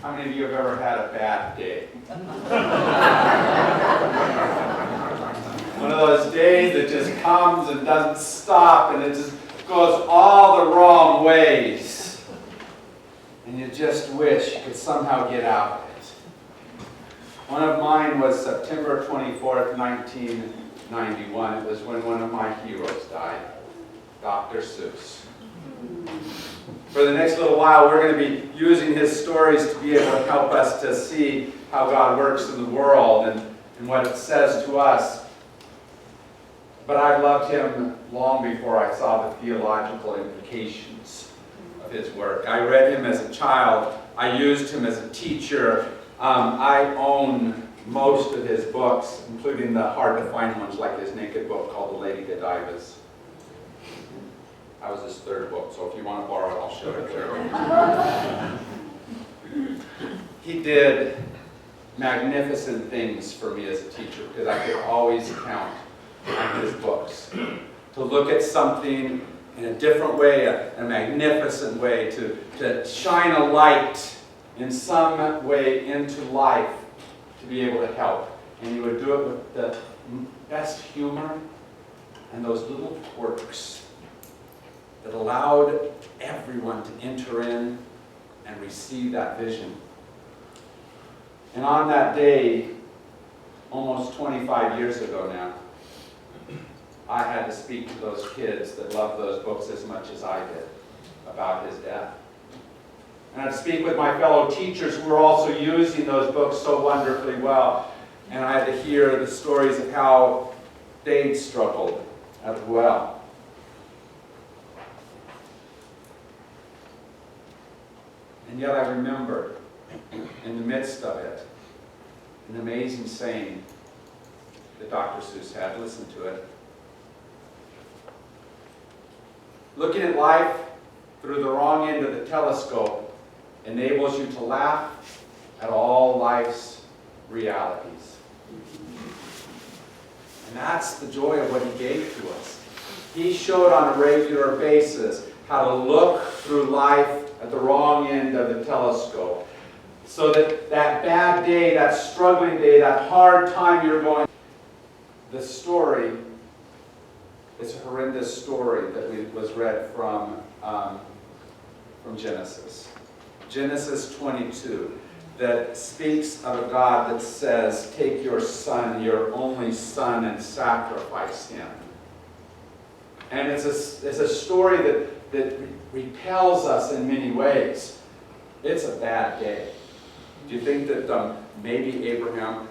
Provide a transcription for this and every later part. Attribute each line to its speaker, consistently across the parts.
Speaker 1: How many of you have ever had a bad day? One of those days that just comes and doesn't stop, and it just goes all the wrong ways. And you just wish you could somehow get out of it. One of mine was September 24th, 1991. It was when one of my heroes died, Dr. Seuss. For the next little while, we're going to be using his stories to be able to help us to see how God works in the world and what it says to us. But I loved him long before I saw the theological implications of his work. I read him as a child. I used him as a teacher. I own most of his books, including the hard-to-find ones like his naked book called The Lady Godiva's. That was his third book, so if you want to borrow it, I'll show it there. He did magnificent things for me as a teacher because I could always count on his books. To look at something in a different way, a magnificent way, to shine a light in some way into life, to be able to help. And he would do it with the best humor and those little quirks that allowed everyone to enter in and receive that vision. And on that day, almost 25 years ago now, I had to speak to those kids that loved those books as much as I did about his death. And I'd speak with my fellow teachers who were also using those books so wonderfully well. And I had to hear the stories of how they'd struggled as well. And yet I remember, in the midst of it, an amazing saying that Dr. Seuss had. Listen to it. Looking at life through the wrong end of the telescope enables you to laugh at all life's realities. And that's the joy of what he gave to us. He showed on a regular basis how to look through life at the wrong end of the telescope. So that bad day, that struggling day, that hard time you're going, the story, it's a horrendous story that was read from Genesis. Genesis 22, that speaks of a God that says, take your son, your only son, and sacrifice him. And it's a story that repels us in many ways. It's a bad day. Do you think that maybe Abraham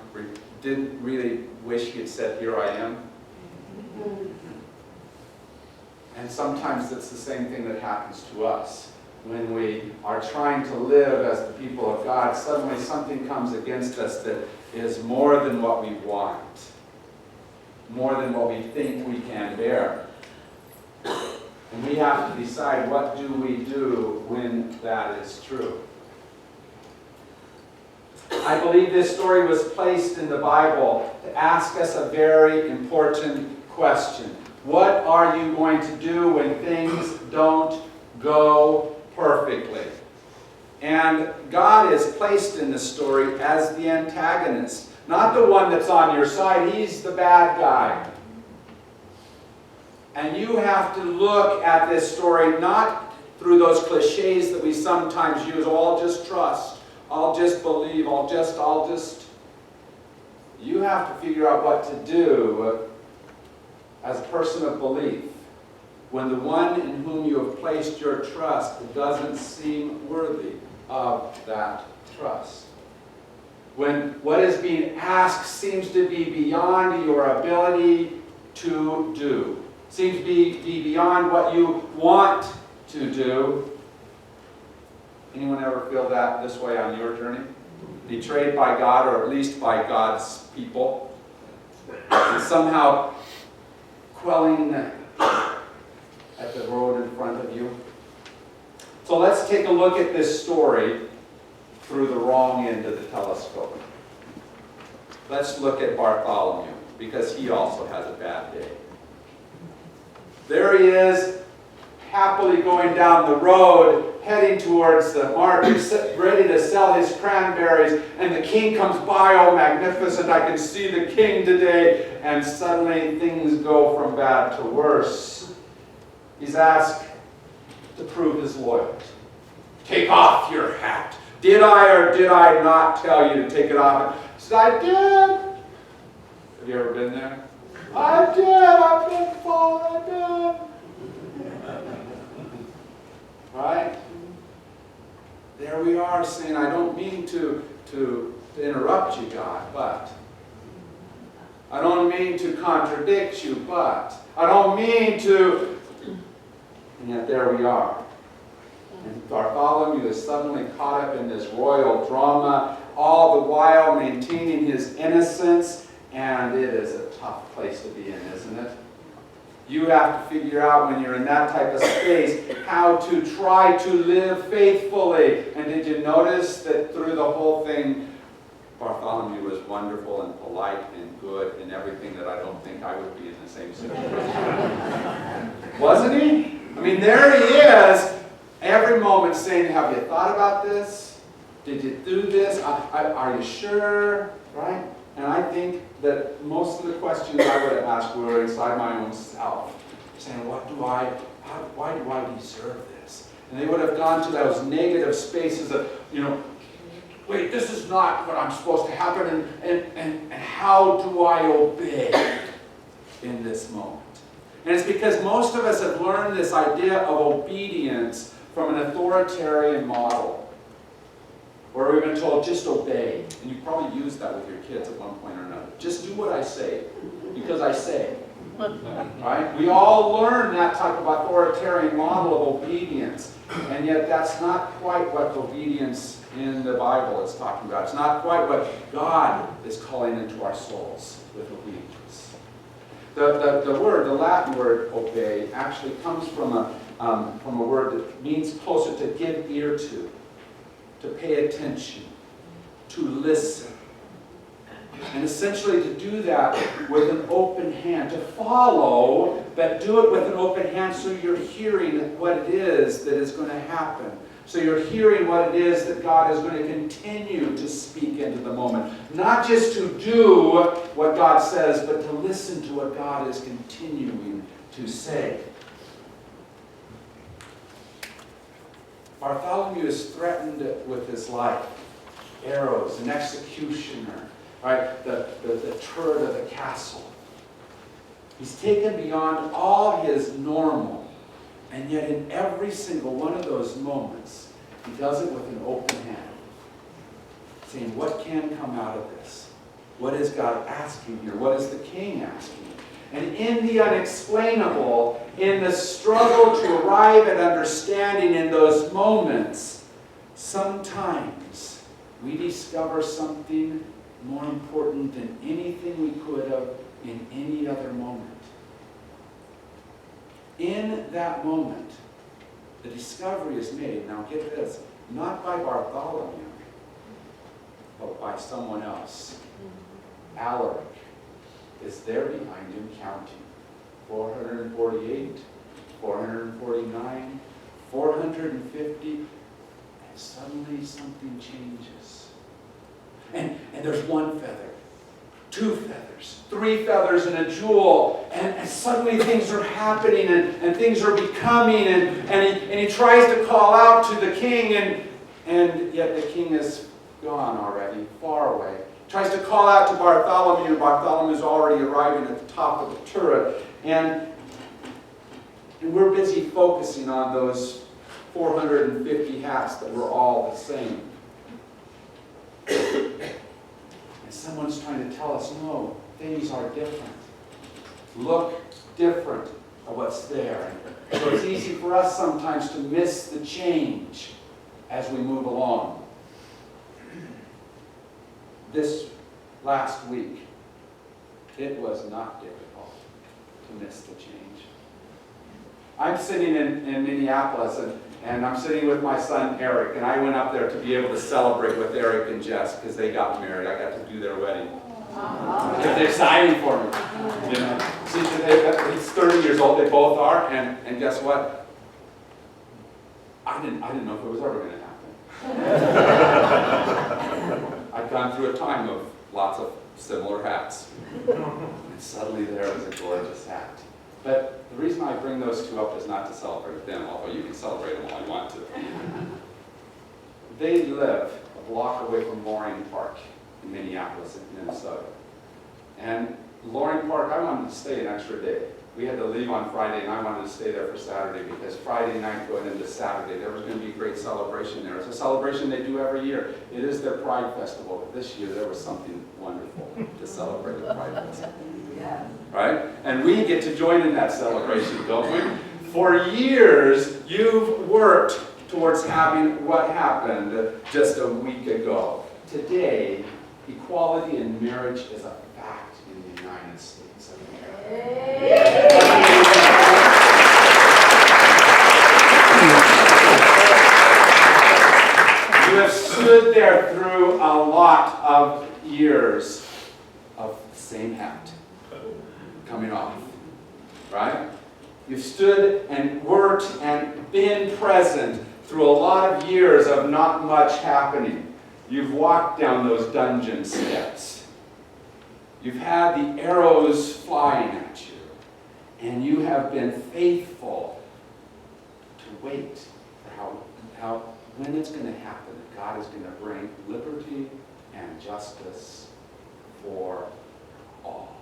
Speaker 1: didn't really wish he had said, here I am? And sometimes it's the same thing that happens to us. When we are trying to live as the people of God, suddenly something comes against us that is more than what we want, more than what we think we can bear. And we have to decide, what do we do when that is true? I believe this story was placed in the Bible to ask us a very important question. What are you going to do when things don't go perfectly? And God is placed in the story as the antagonist, not the one that's on your side. He's the bad guy. And you have to look at this story not through those cliches that we sometimes use. Oh, I'll just trust. I'll just believe. I'll just. You have to figure out what to do as a person of belief when the one in whom you have placed your trust doesn't seem worthy of that trust. When what is being asked seems to be beyond your ability to do. Seems to be beyond what you want to do. Anyone ever feel that this way on your journey? Betrayed by God, or at least by God's people? And somehow quelling at the road in front of you? So let's take a look at this story through the wrong end of the telescope. Let's look at Bartholomew, because he also has a bad day. There he is, happily going down the road, heading towards the market, ready to sell his cranberries, and the king comes by, all magnificent. I can see the king today. And suddenly things go from bad to worse. He's asked to prove his loyalty. Take off your hat. Did I or did I not tell you to take it off? He said, I did. Have you ever been there? I did. I've been falling. I did. Right? There we are saying, I don't mean to interrupt you, God, but I don't mean to contradict you, but I don't mean to, and yet there we are. And Bartholomew is suddenly caught up in this royal drama, all the while maintaining his innocence, and it is a tough place to be in, isn't it? You have to figure out when you're in that type of space how to try to live faithfully. And did you notice that through the whole thing, Bartholomew was wonderful and polite and good and everything that I don't think I would be in the same situation. Wasn't he? I mean, there he is, every moment saying, have you thought about this? Did you do this? Are you sure? Right? And I think that most of the questions I would have asked were inside my own self, saying, why do I deserve this? And they would have gone to those negative spaces of, wait, this is not what I'm supposed to happen, and how do I obey in this moment? And it's because most of us have learned this idea of obedience from an authoritarian model. Or we've been told, just obey. And you probably used that with your kids at one point or another. Just do what I say, because I say. Right? We all learn that type of authoritarian model of obedience. And yet that's not quite what obedience in the Bible is talking about. It's not quite what God is calling into our souls with obedience. The Latin word obey actually comes from a word that means closer to give ear to pay attention, to listen. And essentially to do that with an open hand, to follow, but do it with an open hand so you're hearing what it is that is going to happen. So you're hearing what it is that God is going to continue to speak into the moment. Not just to do what God says, but to listen to what God is continuing to say. Bartholomew is threatened with his life. Arrows, an executioner, right? The turret of the castle. He's taken beyond all his normal. And yet in every single one of those moments, he does it with an open hand. Saying, what can come out of this? What is God asking here? What is the king asking? And in the unexplainable, in the struggle to arrive at understanding in those moments, sometimes we discover something more important than anything we could have in any other moment. In that moment, the discovery is made, now get this, not by Bartholomew, but by someone else. Alaric is there behind him counting. 448, 449, 450, and suddenly something changes. And there's one feather, 2 feathers, 3 feathers, and a jewel, and suddenly things are happening, and things are becoming, and he tries to call out to the king, and yet the king is gone already, far away. Tries to call out to Bartholomew, and Bartholomew is already arriving at the top of the turret. And we're busy focusing on those 450 hats that were all the same. And someone's trying to tell us, no, things are different. Look different of what's there. And so it's easy for us sometimes to miss the change as we move along. This last week, it was not difficult to miss the change. I'm sitting in Minneapolis, and I'm sitting with my son Eric, and I went up there to be able to celebrate with Eric and Jess because they got married. I got to do their wedding. It's exciting for me. See, he's 30 years old, they both are, and guess what? I didn't know if it was ever going to happen. I'd gone through a time of lots of similar hats. And suddenly there was a gorgeous hat. But the reason I bring those two up is not to celebrate them, although you can celebrate them all you want to. They live a block away from Loring Park in Minneapolis, Minnesota. And Loring Park, I wanted to stay an extra day. We had to leave on Friday, and I wanted to stay there for Saturday because Friday night going into Saturday, there was going to be a great celebration there. It's a celebration they do every year. It is their Pride Festival, but this year there was something wonderful to celebrate the Pride Festival.
Speaker 2: Yeah.
Speaker 1: Right? And we get to join in that celebration, don't we? For years, you've worked towards having what happened just a week ago. Today, equality in marriage is a fact in the United States of America. You have stood there through a lot of years of the same hat coming off, right? You've stood and worked and been present through a lot of years of not much happening. You've walked down those dungeon steps. You've had the arrows flying at you. And you have been faithful to wait for how when it's going to happen, that God is going to bring liberty and justice for all.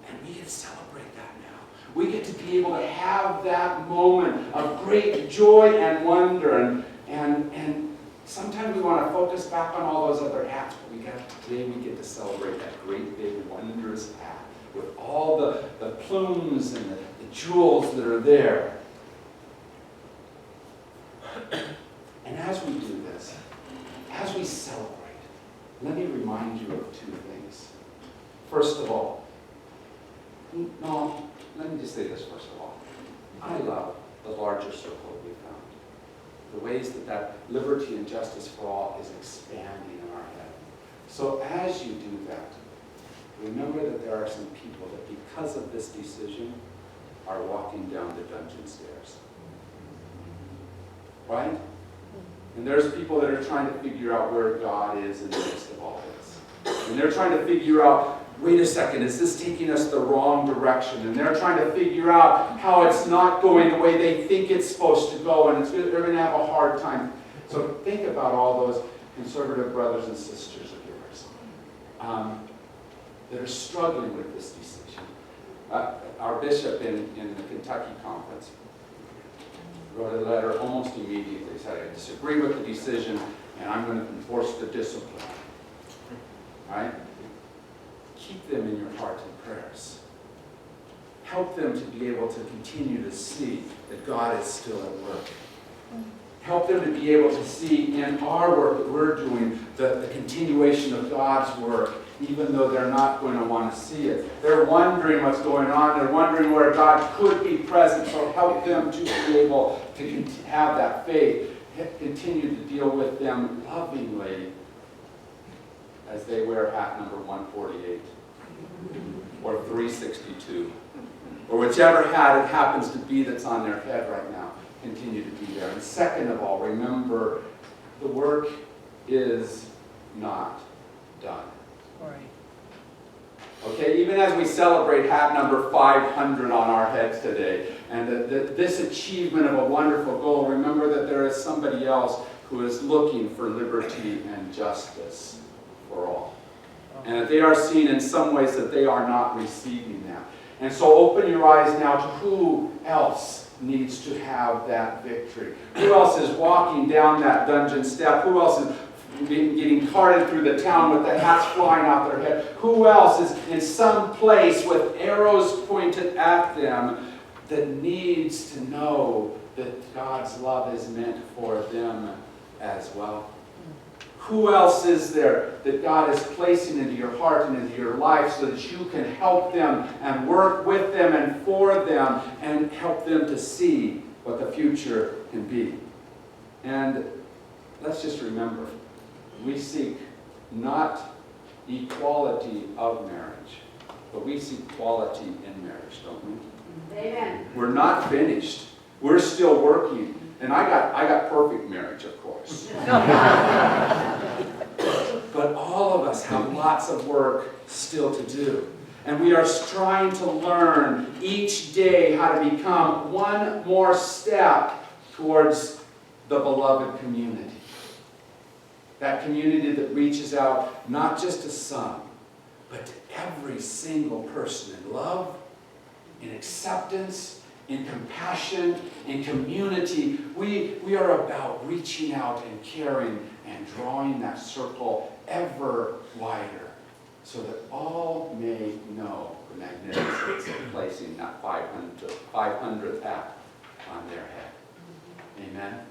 Speaker 1: And we get to celebrate that now. We get to be able to have that moment of great joy and wonder. And sometimes we want to focus back on all those other hats, but today we get to celebrate that great big wondrous hat with all the plumes and the jewels that are there. And as we do this, as we celebrate, let me remind you of two things. First of all, let me just say this first of all. I love the larger circle that we found. The ways that liberty and justice for all is expanding in our head. So as you do that, remember that there are some people that because of this decision are walking down the dungeon stairs. Right? And there's people that are trying to figure out where God is in the midst of all this. And they're trying to figure out, wait a second, is this taking us the wrong direction? And they're trying to figure out how it's not going the way they think it's supposed to go, and they're going to have a hard time. So think about all those conservative brothers and sisters of yours that are struggling with this decision. Our bishop in the Kentucky conference wrote a letter almost immediately. He said, I disagree with the decision, and I'm going to enforce the discipline. Right? Keep them in your heart in prayers. Help them to be able to continue to see that God is still at work. Help them to be able to see in our work that we're doing the continuation of God's work, even though they're not going to want to see it. They're wondering what's going on. They're wondering where God could be present. So help them to be able to have that faith. Continue to deal with them lovingly as they wear hat number 148 or 362 or whichever hat it happens to be that's on their head right now. Continue to be there. And second of all, remember, the work is not done.
Speaker 2: Right.
Speaker 1: Okay, even as we celebrate hat number 500 on our heads today, and this achievement of a wonderful goal, remember that there is somebody else who is looking for liberty and justice for all. And that they are seeing in some ways that they are not receiving that. And so open your eyes now to who else needs to have that victory. Who else is walking down that dungeon step? Who else is getting carted through the town with the hats flying off their head? Who else is in some place with arrows pointed at them that needs to know that God's love is meant for them as well? Who else is there that God is placing into your heart and into your life so that you can help them and work with them and for them and help them to see what the future can be? And let's just remember, we seek not equality of marriage, but we seek quality in marriage, don't we?
Speaker 2: Amen.
Speaker 1: We're not finished. We're still working. And I got perfect marriage, of course. But all of us have lots of work still to do. And we are trying to learn each day how to become one more step towards the beloved community. That community that reaches out not just to some, but to every single person in love, in acceptance, in compassion, in community. We are about reaching out and caring and drawing that circle ever wider so that all may know the magnificence of placing that 500th hat on their head. Amen.